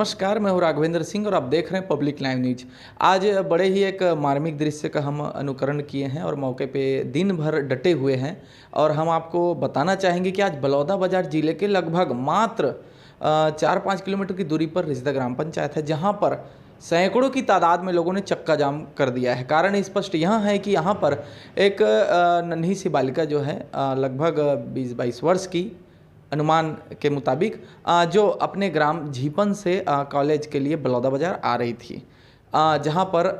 नमस्कार, मैं हूँ राघवेंद्र सिंह और आप देख रहे हैं पब्लिक लाइव न्यूज। आज बड़े ही एक मार्मिक दृश्य का हम अनुकरण किए हैं और मौके पे दिन भर डटे हुए हैं और हम आपको बताना चाहेंगे कि आज बलौदाबाजार जिले के लगभग मात्र 4-5 किलोमीटर की दूरी पर रिश्दा ग्राम पंचायत है, जहाँ पर सैकड़ों की तादाद में लोगों ने चक्का जाम कर दिया है। कारण स्पष्ट यह है कि यहाँ पर एक नन्ही सी बालिका जो है लगभग 20-22 वर्ष की अनुमान के मुताबिक जो अपने ग्राम झीपन से कॉलेज के लिए बलौदाबाजार आ रही थी, जहां पर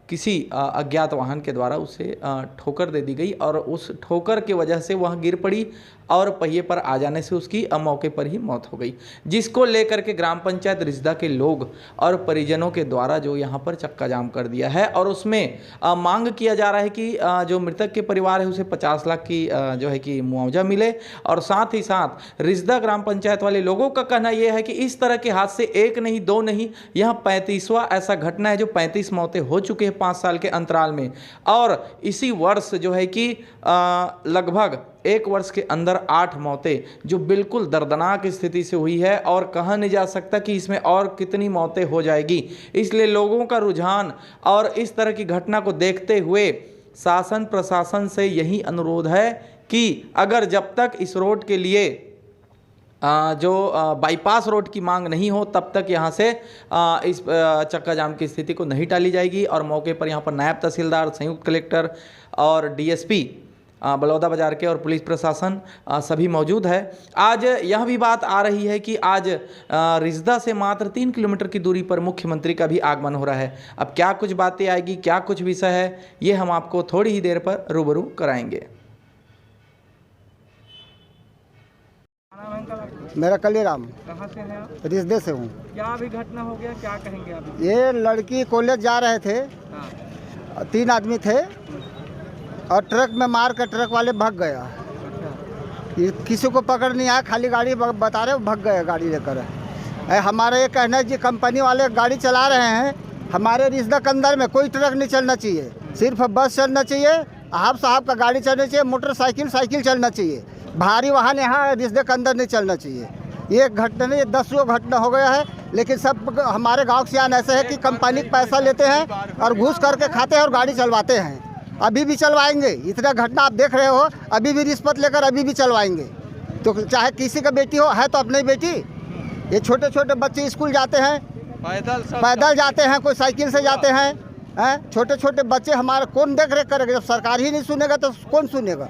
किसी अज्ञात वाहन के द्वारा उसे ठोकर दे दी गई और उस ठोकर की वजह से वह गिर पड़ी और पहिए पर आ जाने से उसकी मौके पर ही मौत हो गई, जिसको लेकर के ग्राम पंचायत रिश्दा के लोग और परिजनों के द्वारा जो यहाँ पर चक्का जाम कर दिया है और उसमें मांग किया जा रहा है कि जो मृतक के परिवार है उसे 50 लाख की जो है कि मुआवजा मिले। और साथ ही साथ रिश्दा ग्राम पंचायत वाले लोगों का कहना यह है कि इस तरह के हादसे एक नहीं दो नहीं, यह 35वां ऐसा घटना है जो 35 मौतें हो चुकी है 5 साल के अंतराल में। और इसी वर्ष जो है कि लगभग 1 वर्ष के अंदर 8 मौतें जो बिल्कुल दर्दनाक स्थिति से हुई है और कहा नहीं जा सकता कि इसमें और कितनी मौतें हो जाएगी। इसलिए लोगों का रुझान और इस तरह की घटना को देखते हुए शासन प्रशासन से यही अनुरोध है कि अगर जब तक इस रोड के लिए जो बाईपास रोड की मांग नहीं हो तब तक यहाँ से इस चक्का जाम की स्थिति को नहीं टाली जाएगी। और मौके पर यहाँ पर नायब तहसीलदार, संयुक्त कलेक्टर और डीएसपी बलौदाबाजार के और पुलिस प्रशासन सभी मौजूद है। आज यह भी बात आ रही है कि आज रिश्दा से मात्र 3 किलोमीटर की दूरी पर मुख्यमंत्री का भी आगमन हो रहा है। अब क्या कुछ बातें आएगी, क्या कुछ विषय है, ये हम आपको थोड़ी ही देर पर रूबरू कराएंगे। मेरा कलीराम। कहाँ से हैं आप? रिश्दे से हूँ। क्या अभी घटना हो गया, क्या कहेंगे आप? ये लड़की कॉलेज जा रहे थे, हाँ। 3 आदमी थे और ट्रक में मार कर ट्रक वाले भाग गया। अच्छा। ये किसी को पकड़ नहीं आया, खाली गाड़ी बता रहे भाग गए गाड़ी लेकर। हमारा ये कहना है जी कंपनी वाले गाड़ी चला रहे हैं, हमारे रिश्दा के अंदर में कोई ट्रक नहीं चलना चाहिए, सिर्फ बस चलना चाहिए, आप साहब का गाड़ी चलना चाहिए, मोटरसाइकिल साइकिल चलना चाहिए, भारी वाहन यहाँ रिश्दे के अंदर नहीं चलना चाहिए। ये घटना नहीं, 10 घटना हो गया है, लेकिन सब हमारे गांव से ऐसे है कि कंपनी पैसा लेते हैं और घूस करके खाते हैं और गाड़ी चलवाते हैं। अभी भी चलवाएंगे, इतना घटना आप देख रहे हो, अभी भी रिश्वत लेकर अभी भी चलवाएंगे। तो चाहे किसी का बेटी हो, है तो अपनी बेटी। ये छोटे छोटे बच्चे स्कूल जाते हैं, पैदल जाते हैं, कोई साइकिल से जाते हैं, छोटे छोटे बच्चे हमारे कौन देख रेख करेगा? जब सरकार ही नहीं सुनेगा तो कौन सुनेगा?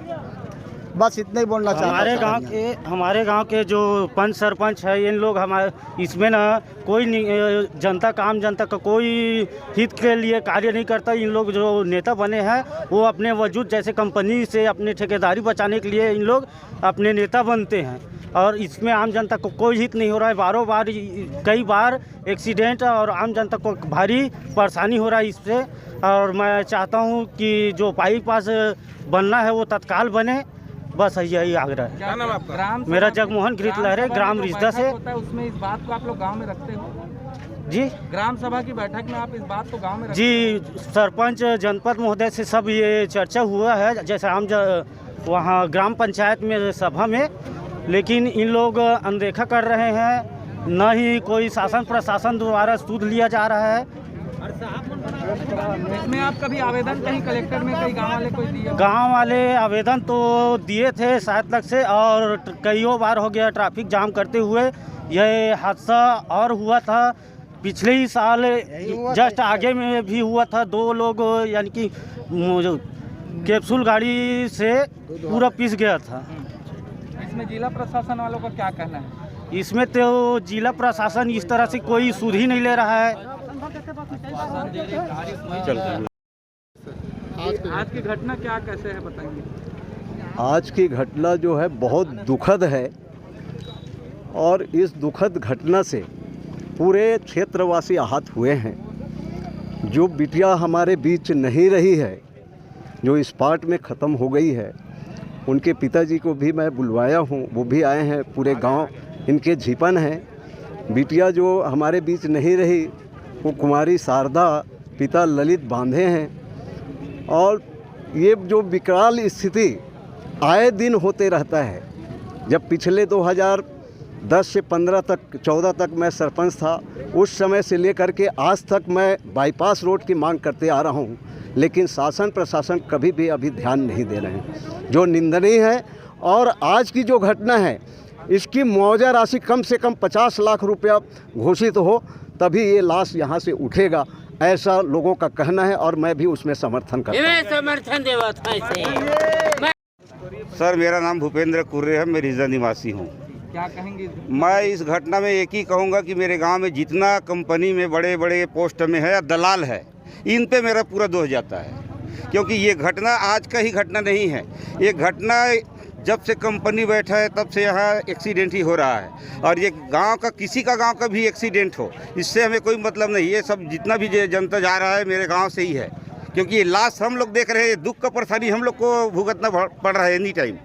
बस इतना ही बोलना चाहता हूँ। हमारे गांव के जो पंच सरपंच है, इन लोग हमारे इसमें ना कोई जनता का, आम जनता का कोई हित के लिए कार्य नहीं करता। इन लोग जो नेता बने हैं वो अपने वजूद जैसे कंपनी से अपने ठेकेदारी बचाने के लिए इन लोग अपने नेता बनते हैं और इसमें आम जनता को कोई हित नहीं हो रहा है। बारों बार कई बार एक्सीडेंट और आम जनता को भारी परेशानी हो रहा है इससे। और मैं चाहता हूँ कि जो बाईपास बनना है वो तत्काल बने, बस यही आग्रह है। क्या नाम आपका? मेरा जगमोहन गिरीश लहरे, ग्राम रिश्दा से। उसमें इस बात को आप लोग गांव में रखते हो जी? ग्राम सभा की बैठक में आप इस बात को गांव में रखते जी, सरपंच जनपद महोदय से सब ये चर्चा हुआ है, जैसे हम वहाँ ग्राम पंचायत में सभा में, लेकिन इन लोग अनदेखा कर रहे हैं। न ही कोई शासन प्रशासन द्वारा सूद लिया जा रहा है। इसमें आप कभी आवेदन कहीं कलेक्टर में, कहीं गांव वाले कोई दिए? गांव वाले आवेदन तो दिए थे 7 लाख से, और कईयों बार हो गया ट्रैफिक जाम करते हुए। यह हादसा और हुआ था पिछले ही साल, जस्ट आगे में भी हुआ था। 2 लोग यानी कि कैप्सूल गाड़ी से पूरा पिस गया था। इसमें जिला प्रशासन वालों का क्या कहना है? इसमें तो जिला प्रशासन इस तरह से कोई सुध ही नहीं ले रहा है। आज की घटना क्या कैसे है बताइए? आज की घटना जो है बहुत दुखद है और इस दुखद घटना से पूरे क्षेत्रवासी आहत हुए हैं। जो बिटिया हमारे बीच नहीं रही है, जो स्पॉट में ख़त्म हो गई है, उनके पिताजी को भी मैं बुलवाया हूँ, वो भी आए हैं। पूरे गांव इनके झीपन हैं। बिटिया जो हमारे बीच नहीं रही वो कुमारी शारदा, पिता ललित बांधे हैं। और ये जो विकराल स्थिति आए दिन होते रहता है। जब पिछले 10 से 15 तक 14 तक मैं सरपंच था। उस समय से लेकर के आज तक मैं बाईपास रोड की मांग करते आ रहा हूँ, लेकिन शासन प्रशासन कभी भी अभी ध्यान नहीं दे रहे हैं, जो निंदनीय है। और आज की जो घटना है इसकी मुआवजा राशि कम से कम 50 लाख रुपया घोषित हो, तभी ये लाश यहाँ से उठेगा, ऐसा लोगों का कहना है और मैं भी उसमें समर्थन करता हूँ। सर, मेरा नाम भूपेंद्र कुर्रे है, मैं रिजा निवासी हूँ। क्या कहेंगे? मैं इस घटना में एक ही कहूँगा कि मेरे गांव में जितना कंपनी में बड़े बड़े पोस्ट में है या दलाल है, इन पे मेरा पूरा दोष जाता है, क्योंकि ये घटना आज का ही घटना नहीं है। ये घटना जब से कंपनी बैठा है तब से यहाँ एक्सीडेंट ही हो रहा है। और ये गांव का किसी का गांव का भी एक्सीडेंट हो, इससे हमें कोई मतलब नहीं। ये सब जितना भी जनता जा रहा है मेरे गांव से ही है, क्योंकि ये लाश हम लोग देख रहे हैं। दुख का परेशानी हम लोग को भुगतना पड़ रहा है एनी टाइम।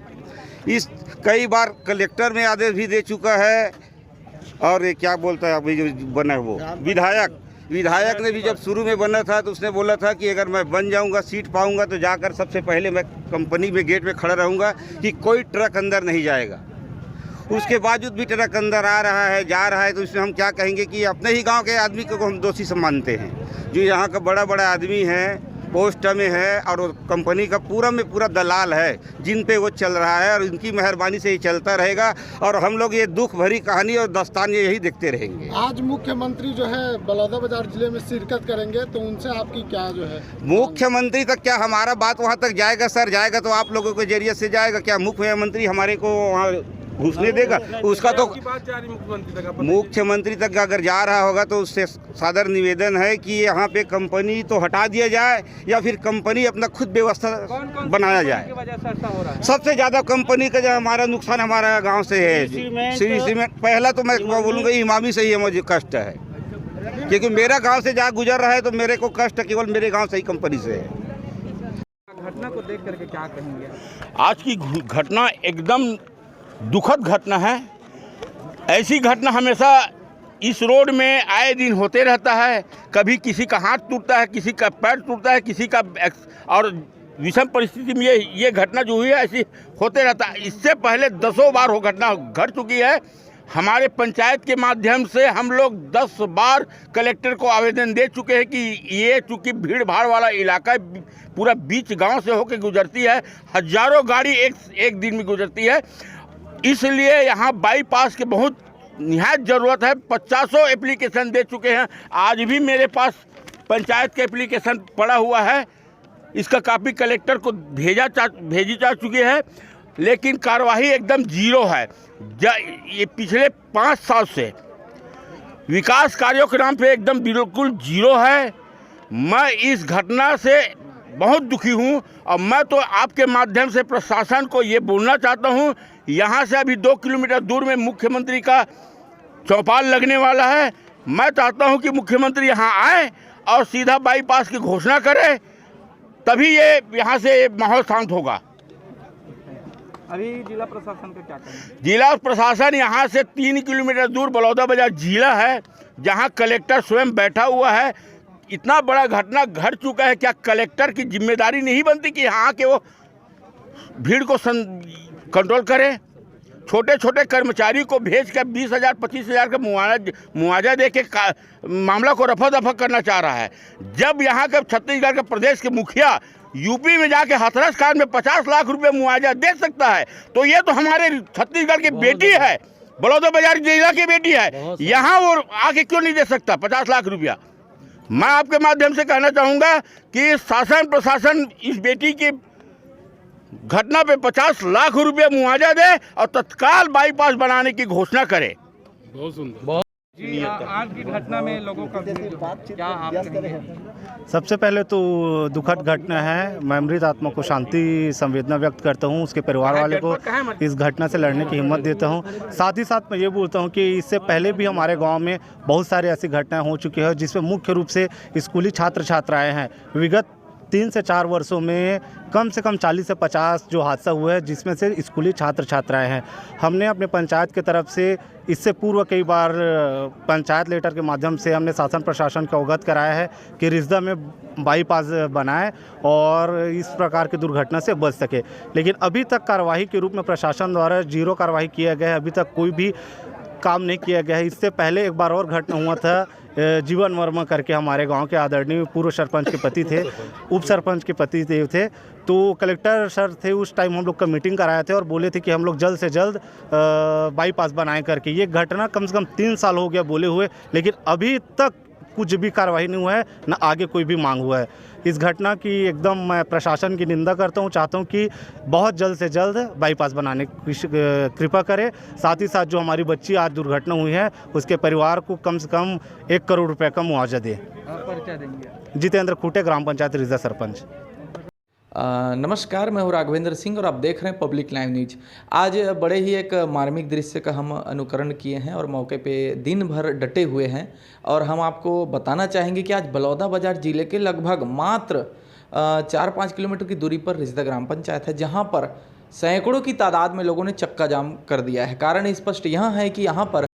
इस कई बार कलेक्टर में आदेश भी दे चुका है, और ये क्या बोलता है अभी जो बना है वो विधायक ने भी जब शुरू में बना था तो उसने बोला था कि अगर मैं बन जाऊंगा, सीट पाऊंगा, तो जाकर सबसे पहले मैं कंपनी में गेट पे खड़ा रहूंगा कि कोई ट्रक अंदर नहीं जाएगा। उसके बावजूद भी ट्रक अंदर आ रहा है, जा रहा है, तो इसमें हम क्या कहेंगे कि अपने ही गांव के आदमी को हम दोषी मानते हैं। जो यहाँ का बड़ा बड़ा आदमी है, पोस्ट में है, और कंपनी का पूरा में पूरा दलाल है, जिन पे वो चल रहा है, और इनकी मेहरबानी से ये चलता रहेगा। और हम लोग ये दुख भरी कहानी और दास्तान यही देखते रहेंगे। आज मुख्यमंत्री जो है बलौदाबाजार जिले में शिरकत करेंगे, तो उनसे आपकी क्या जो है? मुख्यमंत्री तक क्या हमारा बात वहाँ तक जाएगा सर? जाएगा तो आप लोगों के जरिए से जाएगा। क्या मुख्यमंत्री हमारे को वहाँ घुसने देगा? उसका तो मुख्यमंत्री तक अगर जा रहा होगा तो उससे सादर निवेदन है कि यहाँ पे कंपनी तो हटा दिया जाए, या फिर कंपनी अपना खुद व्यवस्था बनाया जाए। सबसे ज़्यादा कंपनी का जो हमारा नुकसान हमारा गांव से है, श्री सीमेंट। पहला तो मैं बोलूँगा इमामी से ही मुझे कष्ट है, क्योंकि मेरा गाँव से जहाँ गुजर रहा है तो मेरे को कष्ट केवल मेरे गाँव से ही कंपनी से है। घटना को देख करके क्या कहेंगे? आज की घटना एकदम दुखद घटना है। ऐसी घटना हमेशा इस रोड में आए दिन होते रहता है। कभी किसी का हाथ टूटता है, किसी का पैर टूटता है, किसी का, और विषम परिस्थिति में ये घटना जो हुई है ऐसी होते रहता है। इससे पहले 10 बार वो घटना घट चुकी है। हमारे पंचायत के माध्यम से हम लोग 10 बार कलेक्टर को आवेदन दे चुके हैं कि ये चूँकि भीड़ भाड़ वाला इलाका पूरा बीच गांव से होकर गुजरती है, हजारों गाड़ी एक दिन में गुजरती है, इसलिए यहाँ बाईपास के बहुत निहायत ज़रूरत है। 50 एप्लीकेशन दे चुके हैं। आज भी मेरे पास पंचायत का एप्लीकेशन पड़ा हुआ है, इसका कापी कलेक्टर को भेजी जा चुकी है, लेकिन कार्यवाही एकदम जीरो है। ये पिछले 5 साल से विकास कार्यों के नाम पे एकदम बिल्कुल जीरो है। मैं इस घटना से बहुत दुखी हूँ, और मैं तो आपके माध्यम से प्रशासन को ये बोलना चाहता हूँ, यहाँ से अभी 2 किलोमीटर दूर में मुख्यमंत्री का चौपाल लगने वाला है। मैं चाहता हूँ कि मुख्यमंत्री यहाँ आए और सीधा बाईपास की घोषणा करे, तभी ये यहाँ से माहौल शांत होगा। अभी जिला प्रशासन का क्या कहना? जिला प्रशासन यहाँ से 3 किलोमीटर दूर बलौदाबाजार जिला है, जहाँ कलेक्टर स्वयं बैठा हुआ है। इतना बड़ा घटना घट चुका है, क्या कलेक्टर की जिम्मेदारी नहीं बनती कि यहाँ के वो भीड़ को कंट्रोल करे? छोटे छोटे कर्मचारी को भेज कर 20,000 25,000 का मुआवजा दे के मामला को रफा दफा करना चाह रहा है। जब यहाँ के छत्तीसगढ़ के प्रदेश के मुखिया यूपी में जाके हाथरस कांड में 50 लाख रुपए मुआवजा दे सकता है, तो ये तो हमारे छत्तीसगढ़ की बेटी है, बलौदाबाजार जिला की बेटी है, यहाँ वो आके क्यों नहीं दे सकता 50 लाख रुपया? मैं आपके माध्यम से कहना चाहूँगा कि शासन प्रशासन इस बेटी की घटना पे 50 लाख रुपए मुआवजा दे और तत्काल बाईपास बनाने की घोषणा करे। बहुत सुंदर। जी, आज की घटना में लोगों का क्या आप कहेंगे? सबसे पहले तो दुखद घटना है। मैं मृत आत्मा को शांति संवेदना व्यक्त करता हूं, उसके परिवार वाले को इस घटना से लड़ने की हिम्मत देता हूं। साथ ही साथ मैं ये बोलता हूं कि इससे पहले भी हमारे गांव में बहुत सारी ऐसी घटनाएं हो चुकी हैं, जिसमें मुख्य रूप से स्कूली छात्र छात्राएँ हैं। विगत 3 से 4 वर्षों में कम से कम 40 से 50 जो हादसा हुआ है, जिसमें से स्कूली छात्र छात्राएं हैं। हमने अपने पंचायत की तरफ से इससे पूर्व कई बार पंचायत लेटर के माध्यम से हमने शासन प्रशासन को अवगत कराया है कि रिश्दा में बाईपास बनाए और इस प्रकार की दुर्घटना से बच सके, लेकिन अभी तक कार्रवाई के रूप में प्रशासन द्वारा जीरो कार्रवाई किया गया है। अभी तक कोई भी काम नहीं किया गया है। इससे पहले एक बार और घटना हुआ था, जीवन वर्मा करके हमारे गांव के आदरणीय पूर्व सरपंच के पति थे, उप सरपंच के पति थे। तो कलेक्टर सर थे उस टाइम, हम लोग का मीटिंग कराए थे और बोले थे कि हम लोग जल्द से जल्द बाईपास बनाए करके। ये घटना कम से कम 3 साल हो गया बोले हुए, लेकिन अभी तक कुछ भी कार्रवाई नहीं हुआ है, ना आगे कोई भी मांग हुआ है। इस घटना की एकदम मैं प्रशासन की निंदा करता हूँ, चाहता हूँ कि बहुत जल्द से जल्द बाईपास बनाने की कृपा करें। साथ ही साथ जो हमारी बच्ची आज दुर्घटना हुई है उसके परिवार को कम से कम 1 करोड़ रुपए का मुआवजा दे। परिचय देंगे। जितेंद्र खूटे, ग्राम पंचायत रिजा सरपंच। नमस्कार, मैं हूँ राघवेंद्र सिंह और आप देख रहे हैं पब्लिक लाइव न्यूज। आज बड़े ही एक मार्मिक दृश्य का हम अनुकरण किए हैं और मौके पे दिन भर डटे हुए हैं और हम आपको बताना चाहेंगे कि आज बलौदाबाजार जिले के लगभग मात्र 4-5 किलोमीटर की दूरी पर रिश्ता ग्राम पंचायत है, जहाँ पर सैकड़ों की तादाद में लोगों ने चक्का जाम कर दिया है। कारण स्पष्ट यहाँ है कि यहाँ पर